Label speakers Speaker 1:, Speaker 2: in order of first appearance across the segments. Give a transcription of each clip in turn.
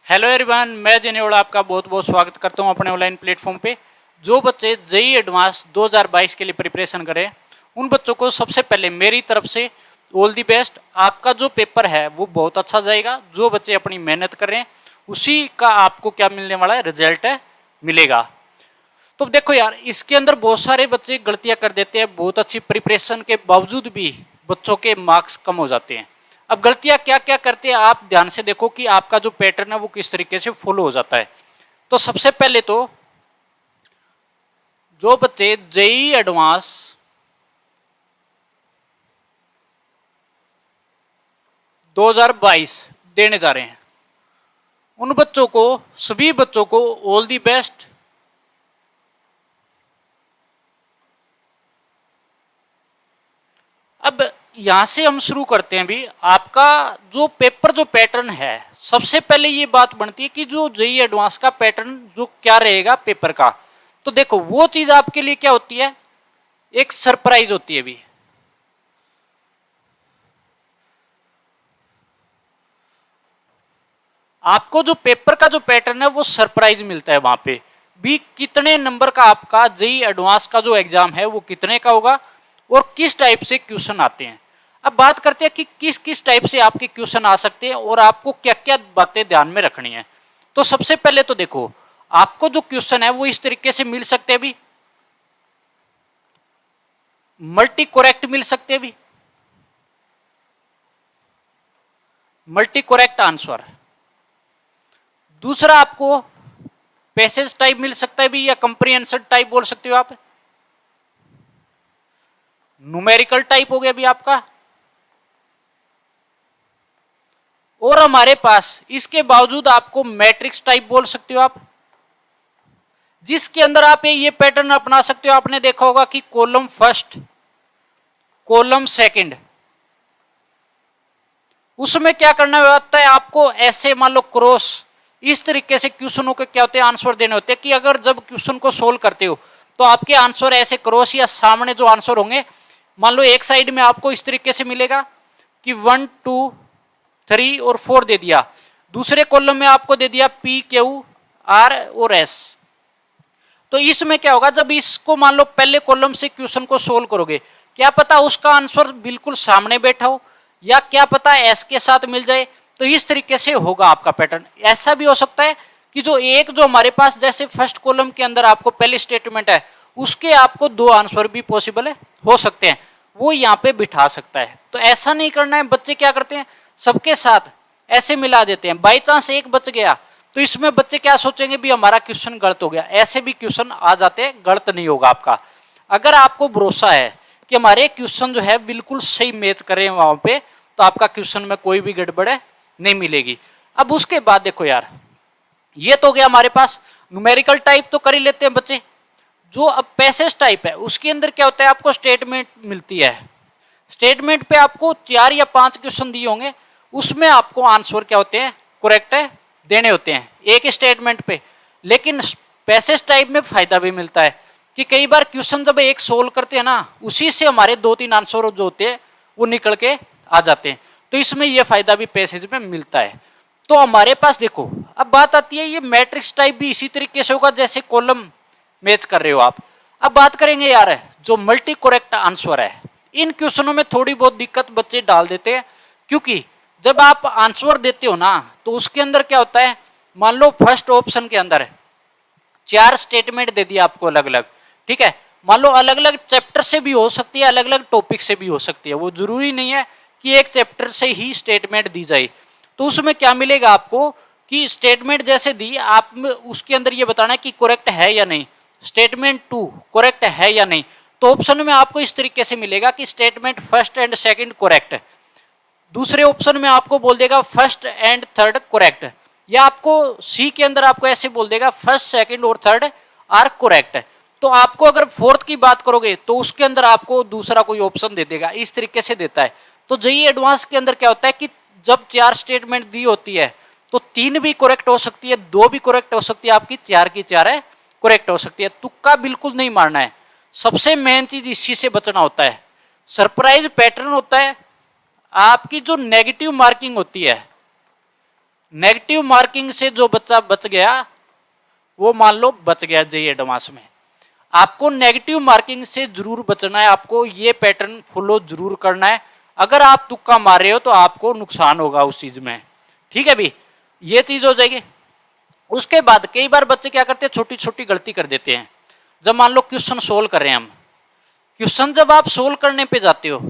Speaker 1: Hello everyone, मैं जेनेवल आपका बहुत बहुत स्वागत करता हूं अपने ऑनलाइन प्लेटफॉर्म पे। जो बच्चे जेईई एडवांस 2022 के लिए प्रिपरेशन करें, उन बच्चों को सबसे पहले मेरी तरफ से ऑल दी बेस्ट। आपका जो पेपर है वो बहुत अच्छा जाएगा। जो बच्चे अपनी मेहनत कर रहे हैं उसी का आपको क्या मिलने वाला है, रिजल्ट है मिलेगा। तो देखो यार, इसके अंदर बहुत सारे बच्चे गलतियां कर देते हैं। बहुत अच्छी प्रिपरेशन के बावजूद भी बच्चों के मार्क्स कम हो जाते हैं। अब गलतियां क्या क्या करते हैं आप ध्यान से देखो कि आपका जो पैटर्न है वो किस तरीके से फॉलो हो जाता है। तो सबसे पहले तो जो बच्चे जेईई एडवांस 2022 देने जा रहे हैं, उन बच्चों को, सभी बच्चों को ऑल दी बेस्ट। अब यहां से हम शुरू करते हैं भी। आपका जो पेपर जो पैटर्न है, सबसे पहले ये बात बनती है कि जो जेईई एडवांस का पैटर्न जो क्या रहेगा पेपर का। तो देखो, वो चीज आपके लिए क्या होती है, एक सरप्राइज होती है भी। आपको जो पेपर का जो पैटर्न है वो सरप्राइज मिलता है वहां पे भी। कितने नंबर का आपका जेईई एडवांस का जो एग्जाम है वो कितने का होगा और किस टाइप से क्वेश्चन आते हैं। अब बात करते हैं कि किस किस टाइप से आपके क्वेश्चन आ सकते हैं और आपको क्या क्या बातें ध्यान में रखनी है। तो सबसे पहले तो देखो, आपको जो क्वेश्चन है वो इस तरीके से मिल सकते हैं भी। मल्टी करेक्ट मिल सकते हैं भी, मल्टी करेक्ट आंसर। दूसरा आपको पैसेज टाइप मिल सकता है भी, या कंप्रीहेंशन टाइप बोल सकते हो आप। न्यूमेरिकल टाइप हो गया भी आपका। और हमारे पास इसके बावजूद आपको मैट्रिक्स टाइप बोल सकते हो आप, जिसके अंदर आप ये पैटर्न अपना सकते हो। आपने देखा होगा कि कॉलम फर्स्ट, कॉलम सेकंड, उसमें क्या करना होता है आपको, ऐसे मान लो क्रॉस, इस तरीके से क्वेश्चनों के क्या होते हैं, आंसर देने होते हैं। कि अगर जब क्वेश्चन को सोल्व करते हो तो आपके आंसर ऐसे क्रॉस या सामने जो आंसर होंगे, मान लो एक साइड में आपको इस तरीके से मिलेगा कि 1 2 3 और 4 दे दिया, दूसरे कॉलम में आपको दे दिया P Q R और S। तो इसमें क्या होगा, जब इसको मान लो पहले कॉलम से क्वेश्चन को सोल्व करोगे, क्या पता उसका आंसर बिल्कुल सामने बैठा हो, या क्या पता एस के साथ मिल जाए। तो इस तरीके से होगा आपका पैटर्न। ऐसा भी हो सकता है कि जो हमारे पास जैसे फर्स्ट कॉलम के अंदर आपको पहली स्टेटमेंट है, उसके आपको दो आंसर भी पॉसिबल है, हो सकते हैं, वो यहाँ पे बिठा सकता है। तो ऐसा नहीं करना है। बच्चे क्या करते हैं, सबके साथ ऐसे मिला देते हैं। बाई चांस एक बच गया तो इसमें बच्चे क्या सोचेंगे भी हमारा क्वेश्चन गलत हो गया। ऐसे भी क्वेश्चन आ जाते हैं, गलत नहीं होगा आपका। अगर आपको भरोसा है कि हमारे क्वेश्चन जो है बिल्कुल सही मैच करें वहां पे, तो आपका क्वेश्चन में कोई भी गड़बड़ नहीं मिलेगी। अब उसके बाद देखो यार, ये तो गया हमारे पास। न्यूमेरिकल टाइप तो कर ही लेते हैं बच्चे। जो अब पैसेज टाइप है उसके अंदर क्या होता है, आपको स्टेटमेंट मिलती है। स्टेटमेंट पे आपको 4 या 5 क्वेश्चन दिए होंगे, उसमें आपको आंसर क्या होते हैं, करेक्ट है देने होते हैं एक स्टेटमेंट पे। लेकिन पैसेज टाइप में फायदा भी मिलता है कि कई बार क्वेश्चन जब एक सोल्व करते हैं ना, उसी से हमारे 2-3 आंसर जो होते हैं वो निकल के आ जाते हैं। तो इसमें यह फायदा भी पैसेज में मिलता है। तो हमारे पास देखो, अब बात आती है ये मैट्रिक्स टाइप भी इसी तरीके से होगा जैसे कॉलम मैच कर रहे हो आप। अब बात करेंगे यार जो मल्टी करेक्ट आंसर है, इन क्वेश्चनों में थोड़ी बहुत दिक्कत बच्चे डाल देते हैं। क्योंकि जब आप आंसर देते हो ना, तो उसके अंदर क्या होता है, मान लो फर्स्ट ऑप्शन के अंदर 4 स्टेटमेंट दे दिया आपको अलग अलग, ठीक है। मान लो अलग अलग चैप्टर से भी हो सकती है, अलग अलग टॉपिक से भी हो सकती है। वो जरूरी नहीं है कि एक चैप्टर से ही स्टेटमेंट दी जाए। तो उसमें क्या मिलेगा आपको कि स्टेटमेंट जैसे दी, आप उसके अंदर ये बताना है कि करेक्ट है या नहीं, स्टेटमेंट 2 करेक्ट है या नहीं। तो ऑप्शन में आपको इस तरीके से मिलेगा कि statement first and second correct, दूसरे ऑप्शन में आपको बोल देगा फर्स्ट एंड थर्ड करेक्ट, या आपको सी के अंदर आपको ऐसे बोल देगा फर्स्ट सेकंड और थर्ड आर करेक्ट। तो आपको अगर फोर्थ की बात करोगे तो उसके अंदर आपको दूसरा कोई ऑप्शन दे देगा, इस तरीके से देता है। तो जेईई एडवांस के अंदर क्या होता है कि जब 4 स्टेटमेंट दी होती है तो 3 भी करेक्ट हो सकती है, 2 भी करेक्ट हो सकती है, आपकी 4 की 4 है करेक्ट हो सकती है। तुक्का बिल्कुल नहीं मारना है। सबसे मेन चीज इसी से बचना होता है। सरप्राइज पैटर्न होता है। आपकी जो नेगेटिव मार्किंग होती है, नेगेटिव मार्किंग से जो बच्चा बच गया वो मान लो बच गया जेई एडवांस में। आपको नेगेटिव मार्किंग से जरूर बचना है, आपको ये पैटर्न फॉलो जरूर करना है। अगर आप तुक्का मार रहे हो तो आपको नुकसान होगा उस चीज में, ठीक है भी, ये चीज हो जाएगी। उसके बाद कई बार बच्चे क्या करते हैं, छोटी छोटी गलती कर देते हैं। जब मान लो क्वेश्चन सोल्व कर रहे हैं हम, क्वेश्चन जब आप सोल्व करने पे जाते हो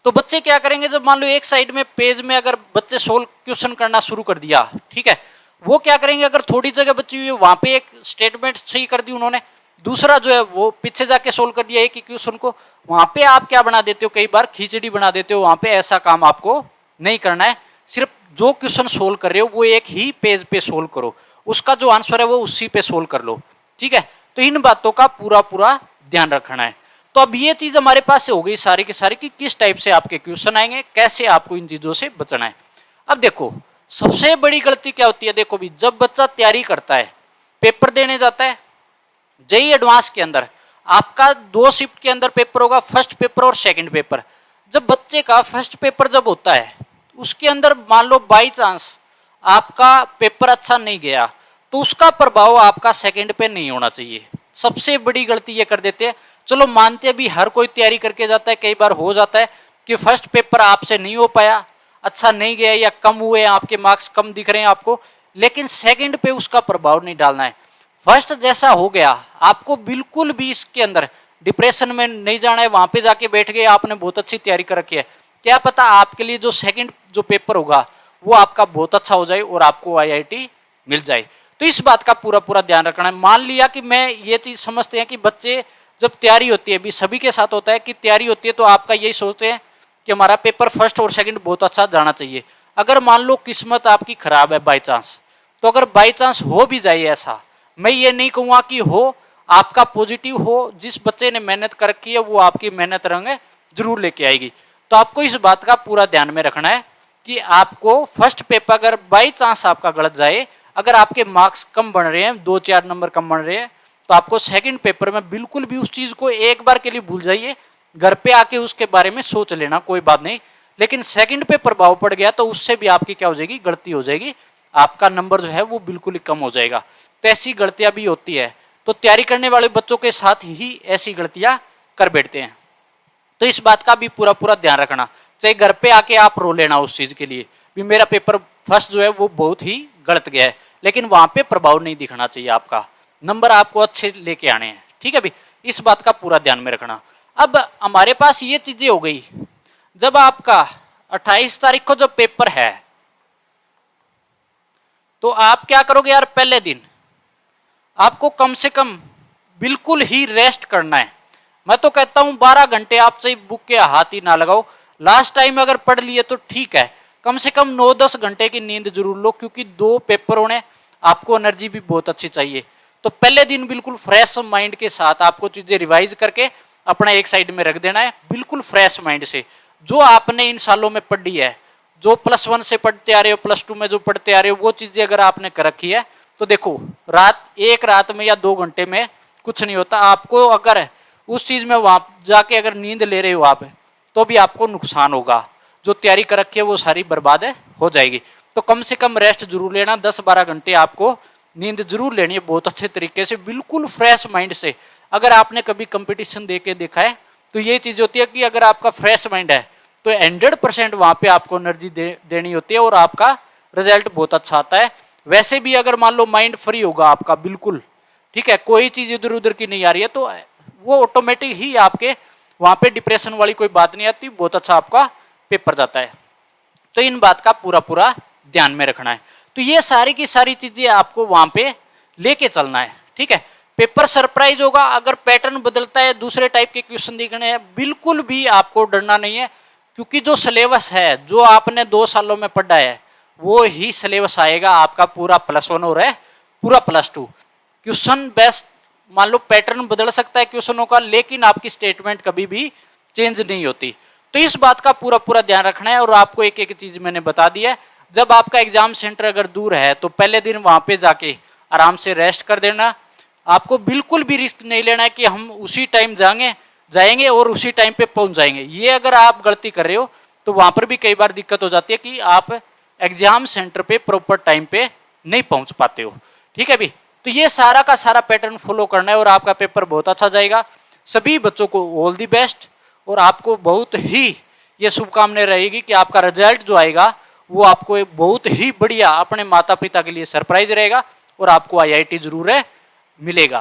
Speaker 1: तो बच्चे क्या करेंगे, जब मान लो एक साइड में पेज में अगर बच्चे सोल्व क्वेश्चन करना शुरू कर दिया, ठीक है, वो क्या करेंगे, अगर थोड़ी जगह बची हुई है वहां पे एक स्टेटमेंट सही कर दी उन्होंने, दूसरा जो है वो पीछे जाके सोल्व कर दिया एक ही क्वेश्चन को, वहां पे आप क्या बना देते हो, कई बार खिचड़ी बना देते हो। वहां पे ऐसा काम आपको नहीं करना है, सिर्फ जो क्वेश्चन सोल्व कर रहे हो वो एक ही पेज पे सोल्व करो, उसका जो आंसर है वो उसी पे सोल्व कर लो, ठीक है। तो इन बातों का पूरा पूरा ध्यान रखना है। तो अब ये चीज हमारे पास से हो गई सारी की सारी कि किस टाइप से आपके क्वेश्चन आएंगे, कैसे आपको इन चीजों से बचना है। अब देखो सबसे बड़ी गलती क्या होती है, देखो भी, जब बच्चा तैयारी करता है, पेपर देने जाता है जेई एडवांस के अंदर, आपका 2 शिफ्ट के अंदर पेपर होगा, फर्स्ट पेपर और सेकंड पेपर। जब बच्चे का फर्स्ट पेपर जब होता है उसके अंदर मान लो बाई चांस आपका पेपर अच्छा नहीं गया तो उसका प्रभाव आपका सेकंड पे नहीं होना चाहिए। सबसे बड़ी गलती ये कर देते हैं। चलो मानते हैं भी हर कोई तैयारी करके जाता है, कई बार हो जाता है कि फर्स्ट पेपर आपसे नहीं हो पाया, अच्छा नहीं गया या कम हुए, आपके मार्क्स कम दिख रहे हैं आपको, लेकिन सेकंड पे उसका प्रभाव नहीं डालना है। फर्स्ट जैसा हो गया, आपको बिल्कुल भी इसके अंदर डिप्रेशन में नहीं जाना है, वहां पे जाके बैठ गए, आपने बहुत अच्छी तैयारी कर रखी है, क्या पता आपके लिए जो सेकंड जो पेपर होगा वो आपका बहुत अच्छा हो जाए और आपको आईआईटी मिल जाए। तो इस बात का पूरा पूरा ध्यान रखना है। मान लिया कि मैं ये चीज समझते हैं कि बच्चे जब तैयारी होती है, भी सभी के साथ होता है कि तैयारी होती है तो आपका यही सोचते हैं कि हमारा पेपर फर्स्ट और सेकंड बहुत अच्छा जाना चाहिए। अगर मान लो किस्मत आपकी खराब है बाई चांस, तो अगर बाई चांस हो भी जाए ऐसा, मैं ये नहीं कहूंगा कि हो, आपका पॉजिटिव हो, जिस बच्चे ने मेहनत कर रखी है वो आपकी मेहनत रंग जरूर लेके आएगी। तो आपको इस बात का पूरा ध्यान में रखना है कि आपको फर्स्ट पेपर अगर बाई चांस आपका गलत जाए, अगर आपके मार्क्स कम बन रहे हैं, 2-4 नंबर कम बन रहे हैं, तो आपको सेकंड पेपर में बिल्कुल भी उस चीज को एक बार के लिए भूल जाइए, घर पे आके उसके बारे में सोच लेना, कोई बात नहीं, लेकिन सेकंड पे प्रभाव पड़ गया तो उससे भी आपकी क्या हो जाएगी, गलती हो जाएगी, आपका नंबर जो है वो बिल्कुल ही कम हो जाएगा। तो ऐसी गलतियां भी होती है, तो तैयारी करने वाले बच्चों के साथ ही ऐसी गलतियां कर बैठते हैं। तो इस बात का भी पूरा पूरा ध्यान रखना, चाहे घर पे आके आप रो लेना उस चीज के लिए भी मेरा पेपर फर्स्ट जो है वो बहुत ही गलत गया है, लेकिन वहां पे प्रभाव नहीं दिखना चाहिए, आपका नंबर आपको अच्छे लेके आने हैं, ठीक है भी, इस बात का पूरा ध्यान में रखना। अब हमारे पास ये चीजें हो गई, जब आपका 28 तारीख को जब पेपर है तो आप क्या करोगे यार, पहले दिन आपको कम से कम बिल्कुल ही रेस्ट करना है। मैं तो कहता हूं 12 घंटे आप चाहे बुक के हाथ ही ना लगाओ, लास्ट टाइम अगर पढ़ लिए तो ठीक है, कम से कम 9-10 घंटे की नींद जरूर लो, क्योंकि 2 पेपर होने, आपको एनर्जी भी बहुत अच्छी चाहिए। तो पहले दिन बिल्कुल फ्रेश माइंड के साथ आपको चीजें रिवाइज करके अपना एक साइड में रख देना है, बिल्कुल फ्रेश माइंड से, जो आपने इन सालों में पढ़ी है, जो +1 से पढ़ते आ रहे हो, +2 में जो पढ़ते आ रहे हो, वो चीजें अगर आपने कर रखी है तो देखो एक रात में या 2 घंटे में कुछ नहीं होता। आपको अगर उस चीज में वहां जाके अगर नींद ले रहे हो आप, तो भी आपको नुकसान होगा, जो तैयारी कर रखी है वो सारी बर्बाद हो जाएगी। तो कम से कम रेस्ट जरूर लेना, 10-12 घंटे आपको नींद जरूर लेनी है, बहुत अच्छे तरीके से, बिल्कुल फ्रेश माइंड से। अगर आपने कभी कंपटीशन दे के देखा है तो ये चीज होती है कि अगर आपका फ्रेश माइंड है तो 100% वहां पे आपको एनर्जी देनी होती है और आपका रिजल्ट बहुत अच्छा आता है। वैसे भी अगर मान लो माइंड फ्री होगा आपका बिल्कुल, ठीक है, कोई चीज इधर उधर की नहीं आ रही है, तो वो ऑटोमेटिक ही आपके वहां पे डिप्रेशन वाली कोई बात नहीं आती, बहुत अच्छा आपका पेपर जाता है। तो इन बात का पूरा पूरा ध्यान में रखना है। तो ये सारी की सारी चीजें आपको वहां पे लेके चलना है, ठीक है। पेपर सरप्राइज होगा, अगर पैटर्न बदलता है, दूसरे टाइप के क्वेश्चन दिखने हैं, बिल्कुल भी आपको डरना नहीं है, क्योंकि जो सिलेबस है, जो आपने 2 सालों में पढ़ा है, वो ही सिलेबस आएगा आपका पूरा +1 हो रहा है, पूरा +2। क्वेश्चन बेस्ट मान लो पैटर्न बदल सकता है क्वेश्चनों का, लेकिन आपकी स्टेटमेंट कभी भी चेंज नहीं होती। तो इस बात का पूरा पूरा ध्यान रखना है। और आपको एक एक चीज मैंने बता दी है, जब आपका एग्जाम सेंटर अगर दूर है तो पहले दिन वहां पे जाके आराम से रेस्ट कर देना। आपको बिल्कुल भी रिस्क नहीं लेना है कि हम उसी टाइम जाएंगे और उसी टाइम पे पहुंच जाएंगे। ये अगर आप गलती कर रहे हो तो वहां पर भी कई बार दिक्कत हो जाती है कि आप एग्जाम सेंटर पे प्रॉपर टाइम पे नहीं पहुंच पाते हो। ठीक है भी, तो ये सारा का सारा पैटर्न फॉलो करना है और आपका पेपर बहुत अच्छा जाएगा। सभी बच्चों को ऑल दी बेस्ट, और आपको बहुत ही ये शुभकामनाएं रहेगी कि आपका रिजल्ट जो आएगा वो आपको एक बहुत ही बढ़िया अपने माता पिता के लिए सरप्राइज रहेगा और आपको IIT जरूर है मिलेगा।